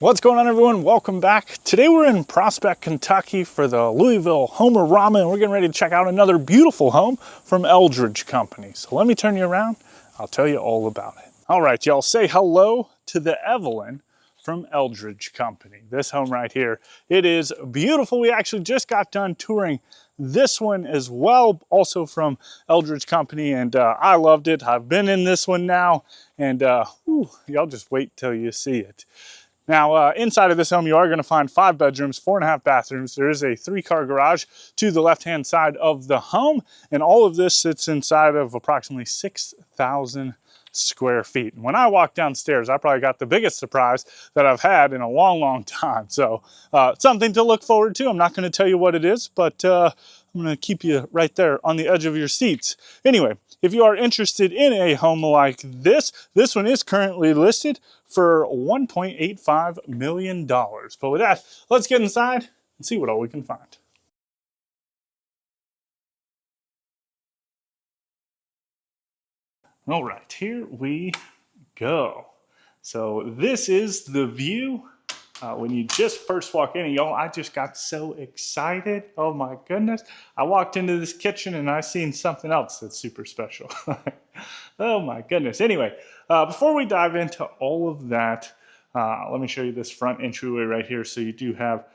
What's going on, everyone? Welcome back. Today we're in Prospect, Kentucky for the Louisville Homer-Rama, and we're getting ready to check out another beautiful home from Eldridge Company. So let me turn you around. I'll tell you all about it. All right, y'all, say hello to the Evelyn from Eldridge Company. This home right here, it is beautiful. We actually just got done touring this one as well, also from Eldridge Company, and I loved it. I've been in this one now, and y'all just wait till you see it. Now, inside of this home, you are going to find 5 bedrooms, 4.5 bathrooms. There is a 3-car garage to the left-hand side of the home, and all of this sits inside of approximately 6,000 square feet. And when I walked downstairs, I probably got the biggest surprise that I've had in a long, long time. So, something to look forward to. I'm not going to tell you what it is, but I'm going to keep you right there on the edge of your seats. Anyway, if you are interested in a home like this one is currently listed for $1.85 million. But with that, let's get inside and see what all we can find. All right, here we go. So this is the view when you just first walk in. And y'all, I just got so excited. Oh my goodness. I walked into this kitchen and I seen something else that's super special. Oh my goodness. Anyway, before we dive into all of that, let me show you this front entryway right here. So you do have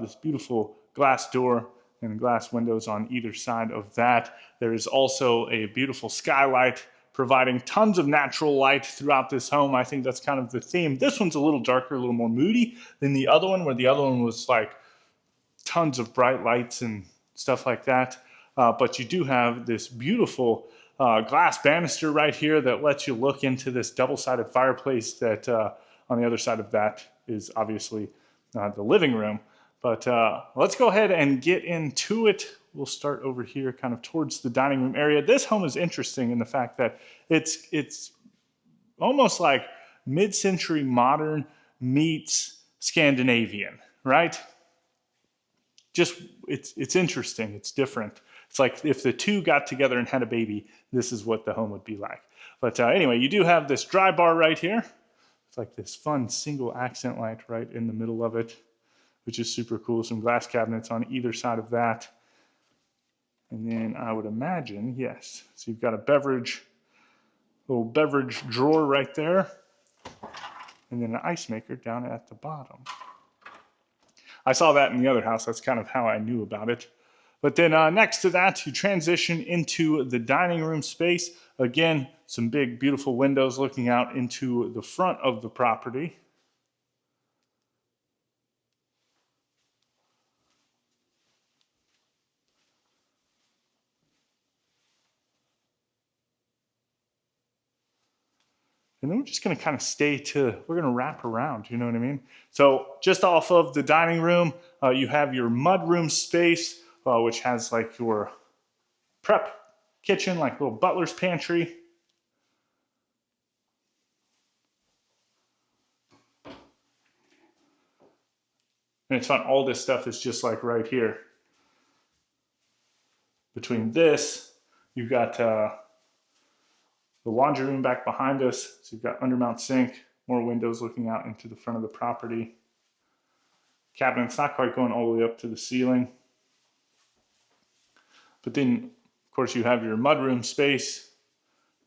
this beautiful glass door and glass windows on either side of that. There is also a beautiful skylight providing tons of natural light throughout this home. I think that's kind of the theme. This one's a little darker, a little more moody than the other one, where the other one was like tons of bright lights and stuff like that. But you do have this beautiful glass banister right here that lets you look into this double-sided fireplace that on the other side of that is obviously the living room. But let's go ahead and get into it. We'll start over here kind of towards the dining room area. This home is interesting in the fact that it's almost like mid-century modern meets Scandinavian, right? Just, it's interesting, it's different. It's like if the two got together and had a baby, this is what the home would be like. But anyway, you do have this dry bar right here. It's like this fun single accent light right in the middle of it, which is super cool. Some glass cabinets on either side of that. And then I would imagine, yes, so you've got a little beverage drawer right there. And then an ice maker down at the bottom. I saw that in the other house. That's kind of how I knew about it. But then next to that, you transition into the dining room space. Again, some big, beautiful windows looking out into the front of the property. And then we're just going to kind of we're going to wrap around, you know what I mean? So just off of the dining room, you have your mudroom space, which has like your prep kitchen, like little butler's pantry. And it's fun, all this stuff is just like right here. Between this, you've got the laundry room back behind us. So you've got undermount sink, more windows looking out into the front of the property. Cabinets not quite going all the way up to the ceiling. But then, of course, you have your mudroom space.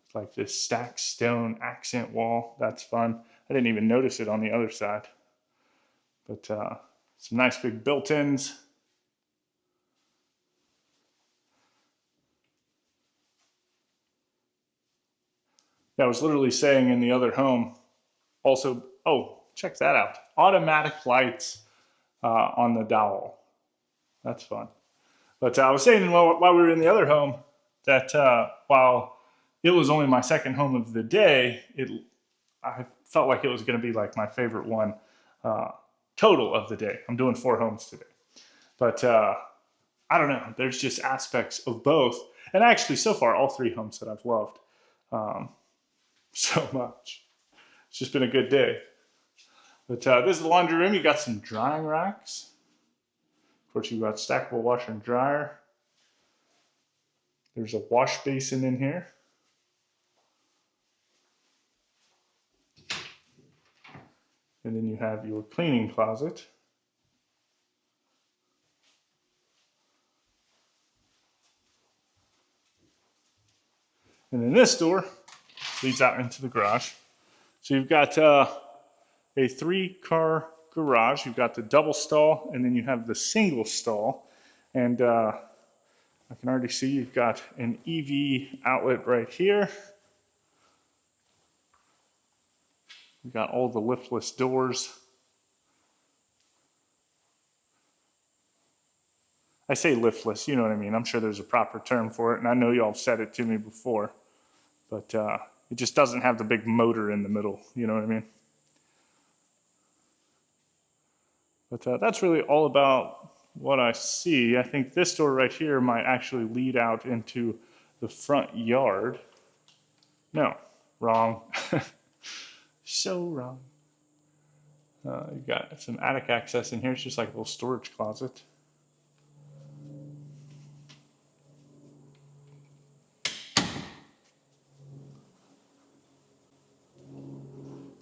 It's like this stacked stone accent wall. That's fun. I didn't even notice it on the other side. But some nice big built-ins. I was literally saying in the other home, also, oh, check that out. Automatic lights on the dowel. That's fun. But I was saying while we were in the other home that while it was only my second home of the day, I felt like it was going to be like my favorite one total of the day. I'm doing 4 homes today. But I don't know. There's just aspects of both. And actually, so far, all 3 homes that I've loved so much. It's just been a good day. But this is the laundry room. You got some drying racks. Of course, you've got stackable washer and dryer. There's a wash basin in here. And then you have your cleaning closet. And then this door leads out into the garage. So you've got a 3-car garage. You've got the double stall, and then you have the single stall. And I can already see you've got an EV outlet right here. You've got all the liftless doors. I say liftless, you know what I mean. I'm sure there's a proper term for it, and I know y'all have said it to me before. But it just doesn't have the big motor in the middle, you know what I mean? But that's really all about what I see. I think this door right here might actually lead out into the front yard. No, wrong. So wrong. You've got some attic access in here. It's just like a little storage closet.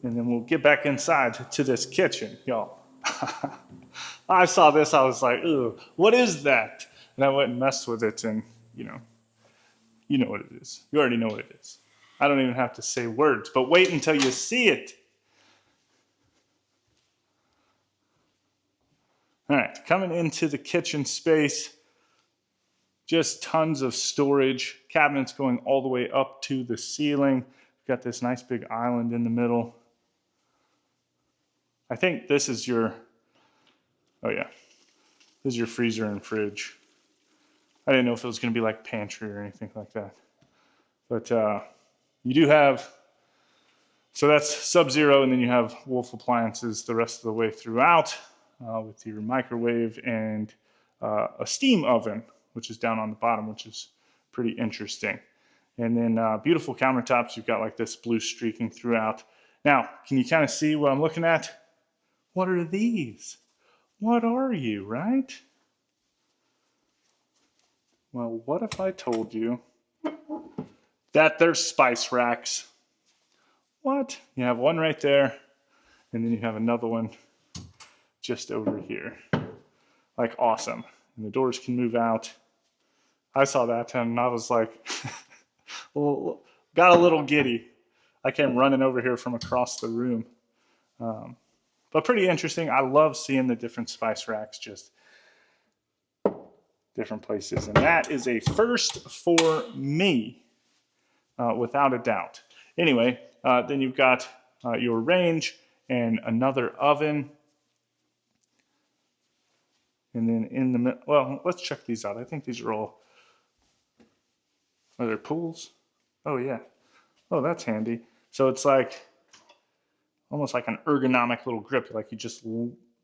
And then we'll get back inside to this kitchen, y'all. I saw this, I was like, "Ugh, what is that?" And I went and messed with it, and you know what it is. You already know what it is. I don't even have to say words, but wait until you see it. All right, coming into the kitchen space, just tons of storage, cabinets going all the way up to the ceiling. Got this nice big island in the middle. I think this is your, oh yeah, this is your freezer and fridge. I didn't know if it was going to be like pantry or anything like that. But you do have, so that's Sub-Zero, and then you have Wolf appliances the rest of the way throughout with your microwave and a steam oven, which is down on the bottom, which is pretty interesting. And then beautiful countertops. You've got like this blue streaking throughout. Now, can you kind of see what I'm looking at? What are these? What are you, right? Well, what if I told you that they're spice racks? What? You have one right there, and then you have another one just over here. Like, awesome. And the doors can move out. I saw that and I was like, well, got a little giddy. I came running over here from across the room. But pretty interesting. I love seeing the different spice racks, just different places. And that is a first for me, without a doubt. Anyway, then you've got your range and another oven. And then in the middle, well, let's check these out. I think these are all, are there pools? Oh yeah. Oh, that's handy. So it's like, almost like an ergonomic little grip, like you just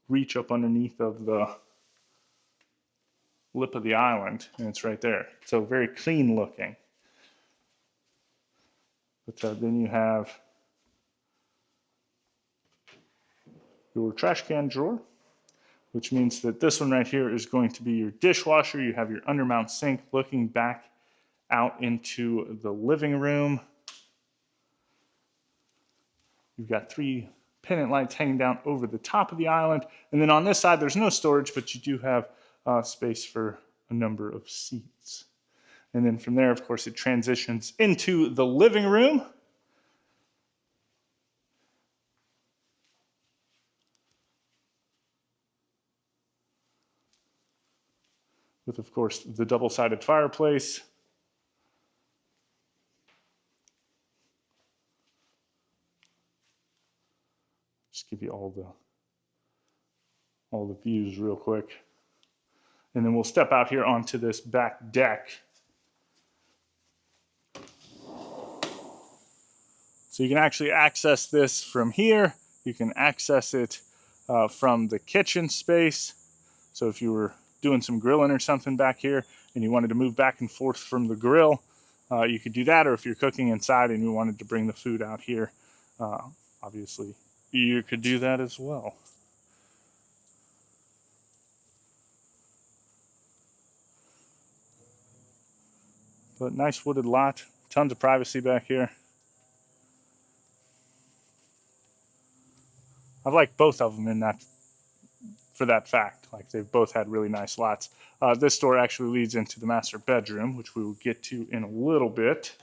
reach up underneath of the lip of the island, and it's right there. So very clean looking. But then you have your trash can drawer, which means that this one right here is going to be your dishwasher. You have your undermount sink looking back out into the living room. You've got 3 pendant lights hanging down over the top of the island. And then on this side, there's no storage, but you do have space for a number of seats. And then from there, of course, it transitions into the living room. With, of course, the double-sided fireplace. Just give you all the views real quick. And then we'll step out here onto this back deck. So you can actually access this from here. You can access it from the kitchen space. So if you were doing some grilling or something back here and you wanted to move back and forth from the grill, you could do that. Or if you're cooking inside and you wanted to bring the food out here, obviously you could do that as well. But nice wooded lot, tons of privacy back here. I've liked both of them in that for that fact. Like they've both had really nice lots. This door actually leads into the master bedroom, which we will get to in a little bit.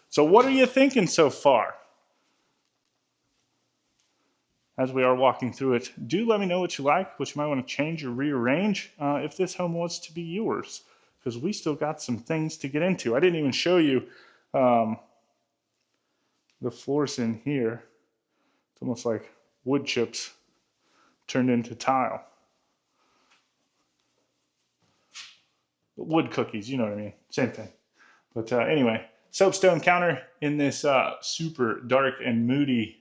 So what are you thinking so far? As we are walking through it, do let me know what you like, what you might want to change or rearrange if this home was to be yours, because we still got some things to get into. I didn't even show you the floors in here. It's almost like wood chips turned into tile. Wood cookies, you know what I mean, same thing. But anyway, soapstone counter in this super dark and moody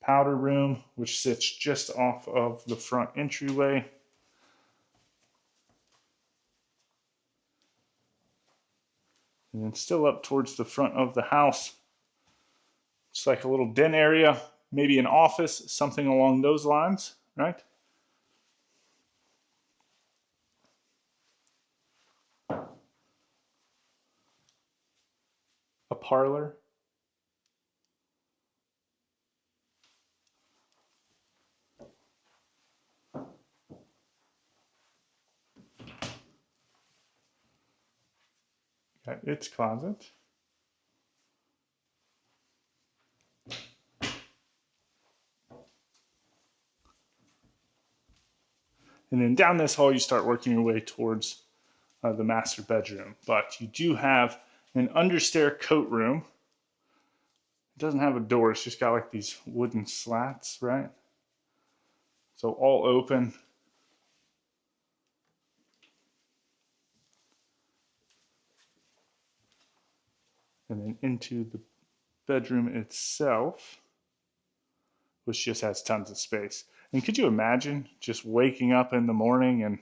powder room, which sits just off of the front entryway. And then still up towards the front of the house. It's like a little den area, maybe an office, something along those lines, right? A parlor. Got its closet. And then down this hall, you start working your way towards the master bedroom. But you do have an understair coat room. It doesn't have a door. It's just got like these wooden slats, right? So all open. And then into the bedroom itself, which just has tons of space. And could you imagine just waking up in the morning and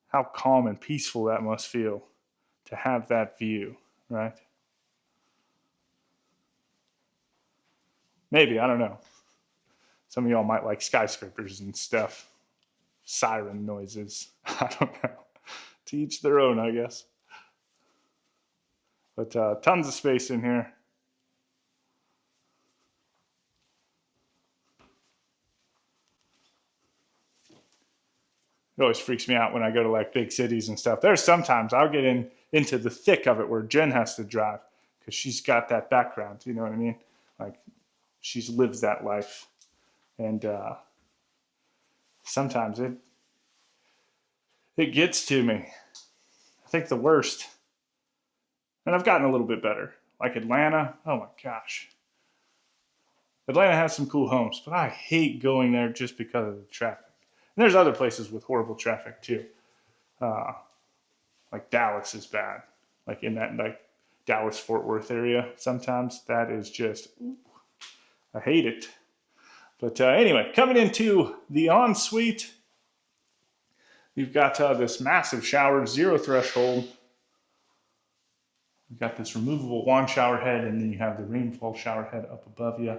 how calm and peaceful that must feel to have that view, right? Maybe, I don't know. Some of y'all might like skyscrapers and stuff, siren noises. I don't know. To each their own, I guess. But tons of space in here. It always freaks me out when I go to like big cities and stuff. There's sometimes I'll get into the thick of it where Jen has to drive because she's got that background. You know what I mean? Like she's lives that life, and sometimes it gets to me. I think the worst, and I've gotten a little bit better. Like Atlanta, oh my gosh. Atlanta has some cool homes, but I hate going there just because of the traffic. And there's other places with horrible traffic too. Like Dallas is bad. Like in that like Dallas Fort Worth area, sometimes that is just, ooh, I hate it. But anyway, coming into the ensuite, you've got this massive shower, zero threshold. You've got this removable wand shower head, and then you have the rainfall shower head up above you.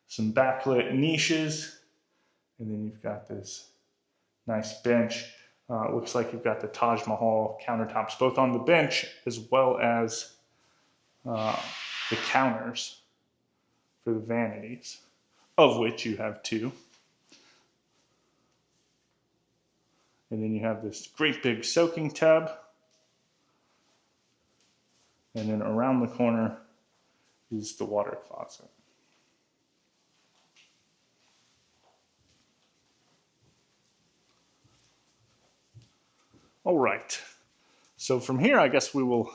Some backlit niches, and then you've got this nice bench. It looks like you've got the Taj Mahal countertops, both on the bench as well as the counters for the vanities, of which you have two. And then you have this great big soaking tub. And then around the corner is the water closet. All right. So from here, I guess we will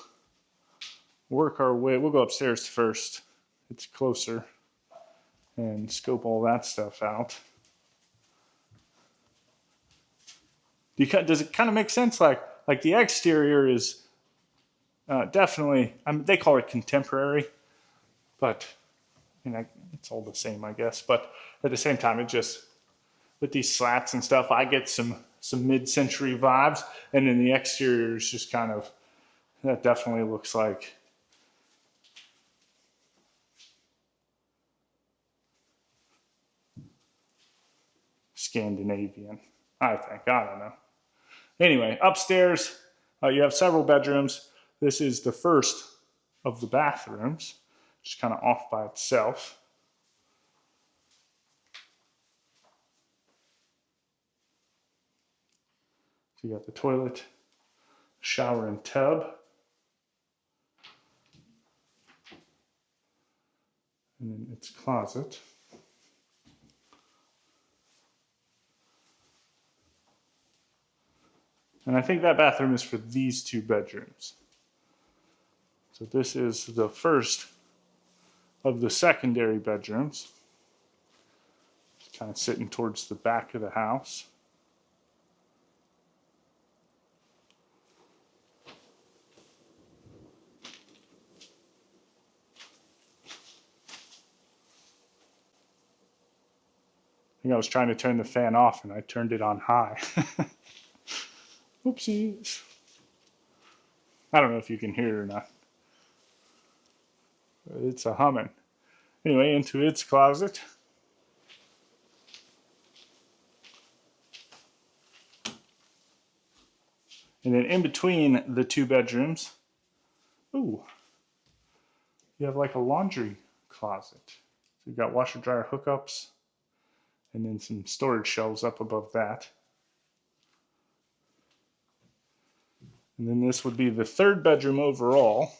work our way. We'll go upstairs first. It's closer. And scope all that stuff out. Does it kind of make sense? Like the exterior is definitely, I mean, they call it contemporary, but you know, it's all the same, I guess. But at the same time, it just, with these slats and stuff, I get some mid-century vibes. And then the exterior is just kind of, that definitely looks like Scandinavian, I think. I don't know. Anyway, upstairs, you have several bedrooms. This is the first of the bathrooms. just kind of off by itself. So you got the toilet, shower and tub. And then its closet. And I think that bathroom is for these two bedrooms. So this is the first of the secondary bedrooms. It's kind of sitting towards the back of the house. I think I was trying to turn the fan off and I turned it on high. Oopsies. I don't know if you can hear it or not. It's a humming. Anyway, into its closet. And then in between the two bedrooms, ooh, you have like a laundry closet. So you've got washer dryer hookups and then some storage shelves up above that. And then this would be the third bedroom overall.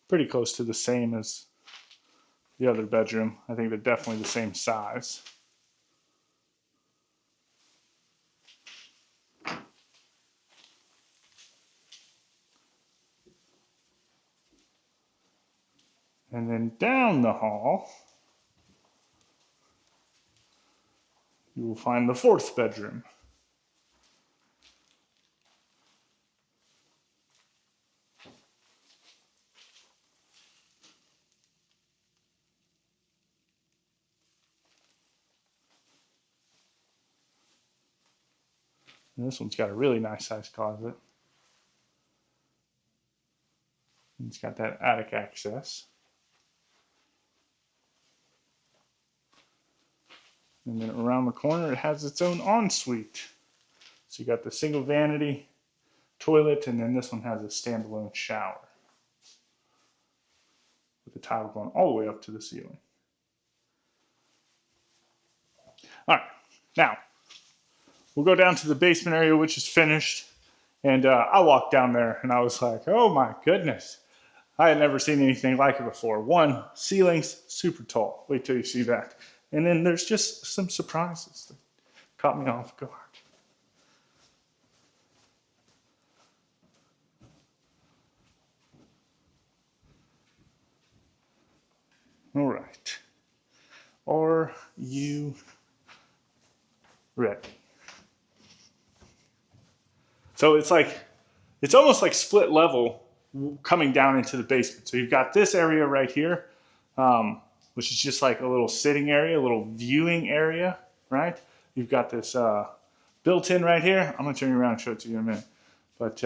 Pretty close to the same as the other bedroom. I think they're definitely the same size. And then down the hall, you will find the fourth bedroom. And this one's got a really nice sized closet. And it's got that attic access. And then around the corner, it has its own ensuite. So you got the single vanity, toilet, and then this one has a standalone shower with the tile going all the way up to the ceiling. All right, now we'll go down to the basement area, which is finished. And I walked down there and I was like, oh my goodness. I had never seen anything like it before. One, ceilings super tall. Wait till you see that. And then there's just some surprises that caught me off guard. All right. Are you ready? So it's almost like split level coming down into the basement. So you've got this area right here, which is just like a little sitting area, a little viewing area, right? You've got this built-in right here. I'm gonna turn you around and show it to you in a minute. But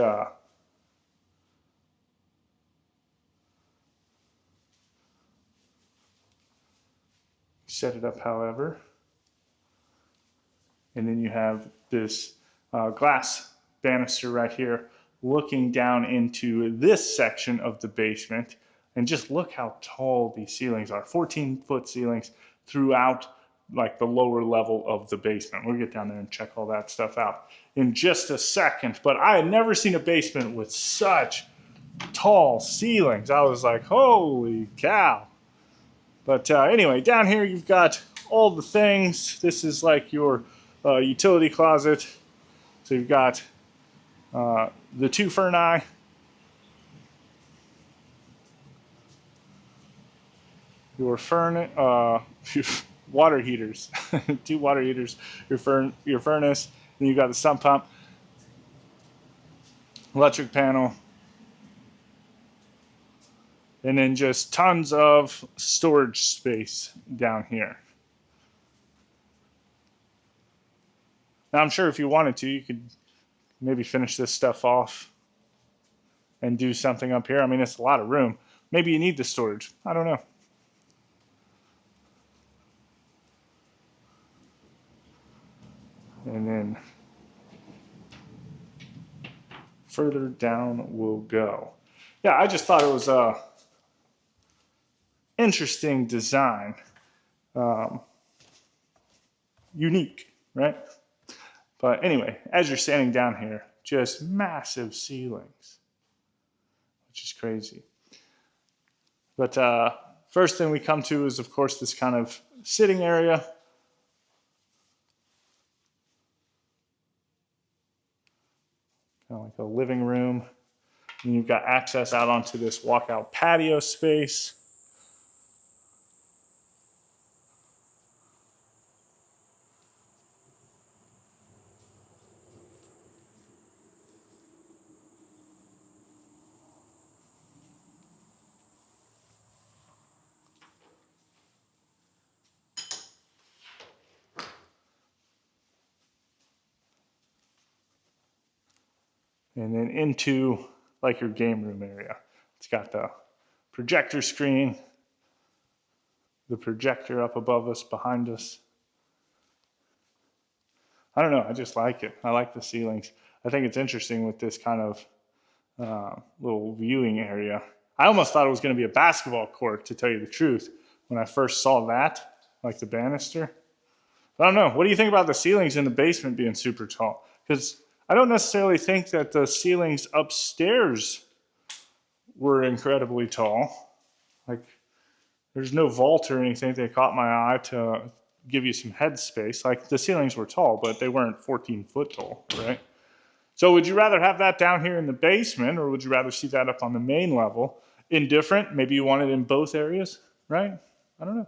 set it up however. And then you have this glass banister right here looking down into this section of the basement. And just look how tall these ceilings are. 14-foot ceilings throughout like the lower level of the basement. We'll get down there and check all that stuff out in just a second. But I had never seen a basement with such tall ceilings. I was like, holy cow. But anyway, down here you've got all the things. This is like your utility closet. So you've got the two furnace, your water heaters, two water heaters, your furnace, and you've got the sump pump, electric panel, and then just tons of storage space down here. Now I'm sure if you wanted to, you could maybe finish this stuff off and do something up here. I mean, it's a lot of room. Maybe you need the storage. I don't know. And then further down we'll go. Yeah, I just thought it was a interesting design. Unique, right? But anyway, as you're standing down here, just massive ceilings, which is crazy. But first thing we come to is, of course, this kind of sitting area. Kind of like a living room. And you've got access out onto this walkout patio space. And then into like your game room area. It's got the projector screen, the projector up above us, behind us. I don't know, I just like it. I like the ceilings. I think it's interesting with this kind of little viewing area. I almost thought it was going to be a basketball court, to tell you the truth, when I first saw that, like the banister. But I don't know, what do you think about the ceilings in the basement being super tall? Because I don't necessarily think that the ceilings upstairs were incredibly tall. Like, there's no vault or anything that caught my eye to give you some head space. Like, the ceilings were tall, but they weren't 14 foot tall, right? So would you rather have that down here in the basement, or would you rather see that up on the main level? Indifferent, maybe you want it in both areas, right? I don't know.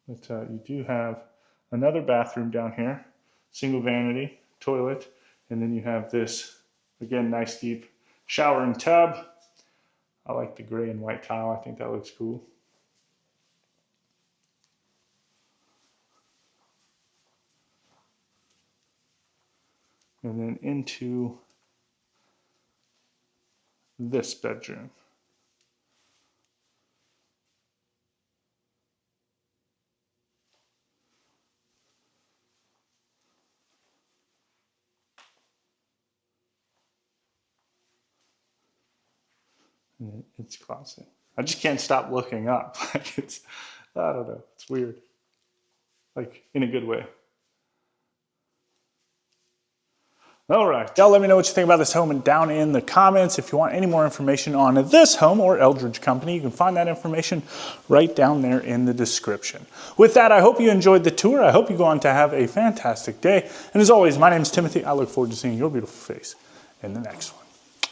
But you do have another bathroom down here, single vanity, toilet, and then you have this, again, nice deep shower and tub. I like the gray and white tile. I think that looks cool. And then into this bedroom. And it's closet. I just can't stop looking up. Like, it's, I don't know, it's weird. Like, in a good way. All right, y'all let me know what you think about this home and down in the comments. If you want any more information on this home or Eldridge Company, you can find that information right down there in the description. With that, I hope you enjoyed the tour. I hope you go on to have a fantastic day. And as always, my name is Timothy. I look forward to seeing your beautiful face in the next one.